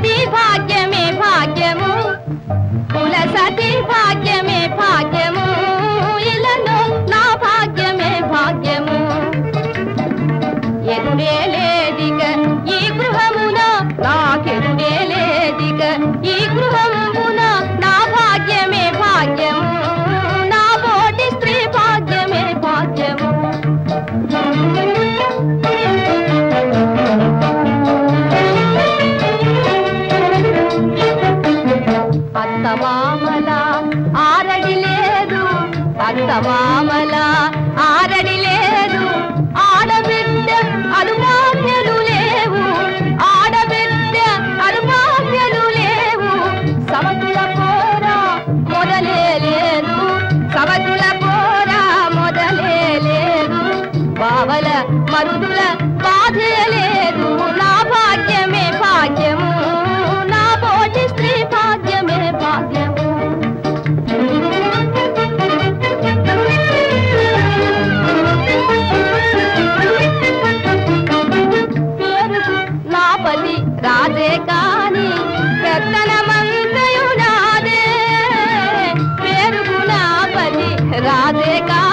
సతి భాగ్యమే భాగ్యము కుల సతి భాగ్యమే భాగ్యము ఇలలో నా భాగ్యమే భాగ్యము ఎదురే లేదిక ఈ గృహమున నాకెదురే లేదిక ఈ గృహమున నా భాగ్యమే భాగ్యము నా బోటి స్త్రీ భాగ్యమే భాగ్యము అత్తమామల ఆరడి లేదు అత్తమామల ఆరడి లేదు ఆడబిడ్డ అనుమాన్యలు లేవు ఆడబిడ్డ అనుమాన్యలు లేవు సమతుల పోరా మొదలే లేదు సమతుల పోరా మొదలే లేదు బావల మరుదుల బాధే లేదు నా భాగ్యమే భాగ్యము నా బోటి స్త్రీ భాగ్యమే భాగ్యము పేరుకు నా పతి రాజే కాని పెత్తనమంతయు నాదే పేరుకు నా పతి రాజే కాని